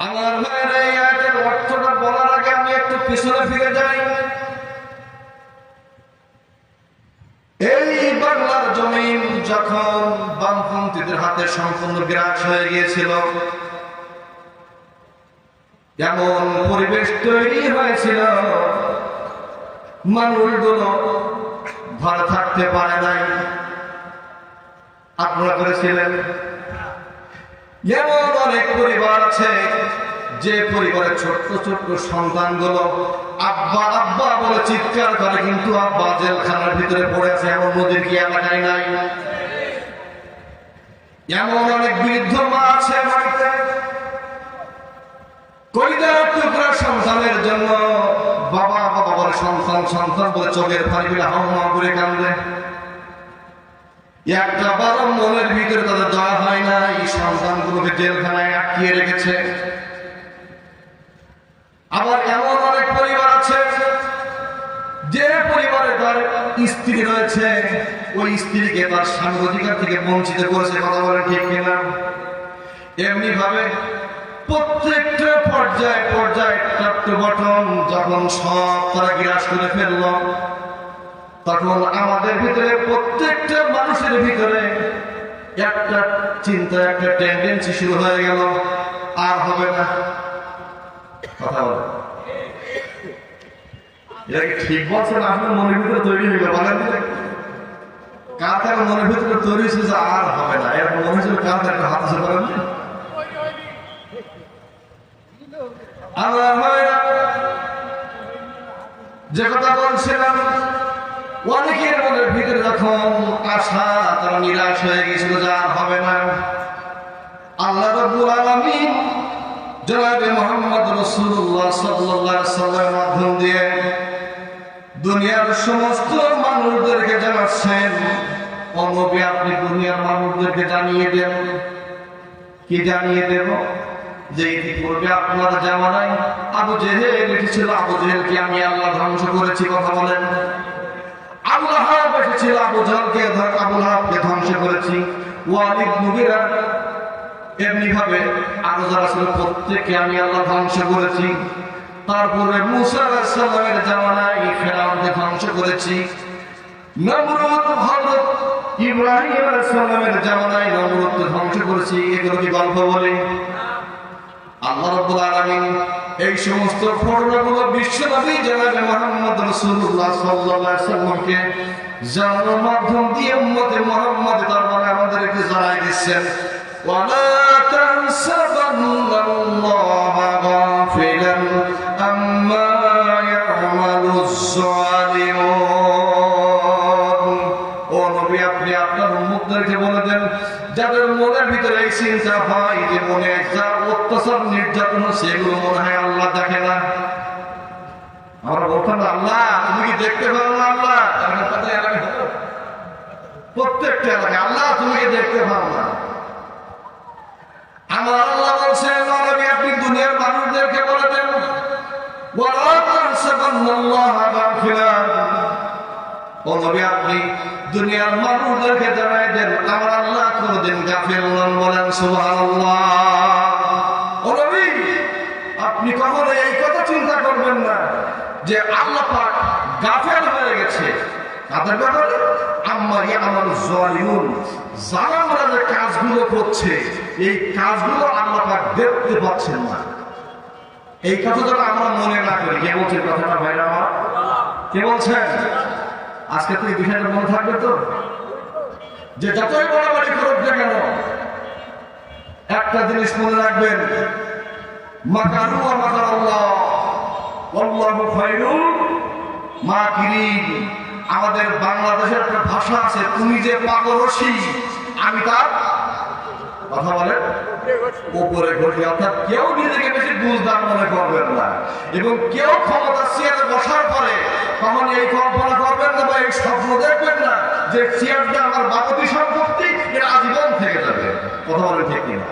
আমার ভাইয়ের এই আয়াতের অর্থটা বলার আগে আমি একটু পিছনে ফিরে যাই। এই বাংলার জমিন যখন বামপন্থীদের হাতে সম্পূর্ণ গ্রাস হয়ে গিয়েছিল, এমন পরিবেশ তৈরি হয়েছিল মানুষগুলো ঘরে থাকতে পারে নাই। আপনারা করেছিলেন। এমন অনেক পরিবার আছে যে পরিবারের ছোট্ট ছোট্ট সন্তানগুলো আব্বা আব্বা বলে চিৎকার করে, কিন্তু আব্বা জেলখানার ভিতরে পড়ে আছে। এমন নদীর কি এলাকায় নাই? এমন অনেক বৃদ্ধ মা আছে বাড়িতে, কলিজার টুকরা সন্তানের জন্য বাবা বাবা বলে, সন্তান সন্তান বলে চোখের পানি ফেলে হাওয়া করে কান্দে। একটা বারো মনের ভিতরে তাদের দয়া হয় না, এই সন্তানগুলোকে জেলখানায় আটকিয়ে রেখেছে। আবার এমন অনেক পরিবার আছে যে পরিবারে তার স্ত্রী রয়েছে, ওই স্ত্রীকে তার স্বামীর অধিকার থেকে বঞ্চিত করেছে। কথা বলে ঠিক কিনা? এমনি ভাবে প্রত্যেকটা পর্যায়ে পর্যায়ে টপ বটন যখন সব তারা গ্রাস করে ফেলল, তখন আমাদের ভিতরে প্রত্যেকটা মানুষের ভিতরে একটা চিন্তা, একটা টেন্ডেন্সি শুরু হয়ে গেল, আর হবে না। কথা বলে এটা কি ঠিক বলছেন? আপনার মনের ভিতরে তৈরি হইলো, বলেন কার কার মনের ভিতরে তৈরি হয়েছে যে আর হবে না, এরকম মনে হয়েছিল কার কার একটা হাত আছে বলেন। যে কথা বলছিলাম, অনেকের মনের ভিতরে যখন আশা, তারা নিরাশ হয়ে গেছিল যে আর হবে না। আল্লাহ রাব্বুল আলামিন জনাবে মুহাম্মদ রাসূলুল্লাহ সাল্লাল্লাহু আলাইহি ওয়াসাল্লামের মাধ্যম দিয়ে দুনিয়ার সমস্ত মানুষদেরকে জানাচ্ছেন, ও নবী আপনি দুনিয়ার মানুষদেরকে জানিয়ে দেন। কি জানিয়ে দেব? যে ইতিপূর্বে আপনার জামানায় আবু জেহেল এসেছিল, আবু জেহেলকে আমি আল্লাহ ধ্বংস করেছি। কথা বলেন। আবু লাহাব এসেছিল, আবু লাহাবকে ধ্বংস করেছি। ওয়ালিদ মুগীরা এমনি ভাবে আরো যারা ছিল প্রত্যেককে আমি আল্লাহ ধ্বংস করেছি। তারপরে মুসা আলাইহিস সালামের জামানায় ফিরআউনকে ধ্বংস করেছি। নমরুদ, হযরত ইব্রাহিম আলাইহিস সালামের জামানায় নমরুদকে ধ্বংস করেছি। এগুলো কি গল্প বলে? আল্লাহ রাব্বুল আলামিন এই সমস্ত ঘটনাগুলো বিশ্বনবী জনাবে মুহাম্মদ রাসূলুল্লাহ সাল্লাল্লাহু আলাইহি ওয়াসাল্লামকে জানানোর মাধ্যম দিয়ে উম্মতে মুহাম্মদ দরবারে আমাদেরকে জানাই দিচ্ছেন, ওয়ালা তানসাবান্নাল্লাহা গাফিলান আম্মা ইয়ামালুজ জালিমুন। ও নবী আপনি আপনার উম্মতদেরকে বলে দেন, যাদের মনের ভিতরে এই চিন্তা হয় যে মনে একটা অত্যাচার নির্যাতন হচ্ছে, এগুলো মনে হয় আল্লাহ দেখে না। আমরা বলতাম আল্লাহ তুমি কি দেখতে পারো না? আল্লাহ প্রত্যেকটা এলাকায় আল্লাহ তুমি কি দেখতে পারো না? আমার আল্লাহ বলছেন নবী আপনি দুনিয়ার মানুষদেরকে বলে দেন, ওয়ালা তানসাবান্নাল্লাহা গাফিলান। ও নবী আপনি দুনিয়ার মানুষদেরকে জানাই দেন আমার আল্লাহ কোনদিন গাফিল নন। বলেন সুবহানাল্লাহ। ও নবী আপনি কখনো এই কথা চিন্তা করবেন না যে আল্লাহ পাক গাফিল হয়ে গেছে। তাদের ব্যাপারে আম্মা ইয়ামালুজ জালিমুন, জালেমরা যে কাজগুলো করছে এই কাজগুলো আল্লাহ পাক দেখতে পাচ্ছেন না। এই কথাটা আমরা মনে না করি। কে বলছেন কথাটা ভাইরা আমার? কে বলছেন? আজকে তো এই বিষয়টা মনে থাকবে তো, যে যতই বাড়াবাড়ি করুক না কেন একটা জিনিস মনে রাখবেন, মাকারু ওয়া মাকারাল্লাহ ওয়াল্লাহু খায়রুল মাকিরিন। আমাদের বাংলাদেশের একটা ভাষা আছে, তুমি যে পাগলসী আমি তার কথা বলেন উপরে ঘটি। অর্থাৎ কেউ নিজেকে বেশি বুঝদার মনে করবেন না, এবং কেউ ক্ষমতা চেয়ারে বসার পরে তখন এই কল্পনা করবেন না বা এই স্বপ্ন দেখবেন না যে চেয়ারটা আমার বাপতি সম্পত্তি, এটা আজীবন থেকে যাবে। কথা বলেন ঠিক কিনা?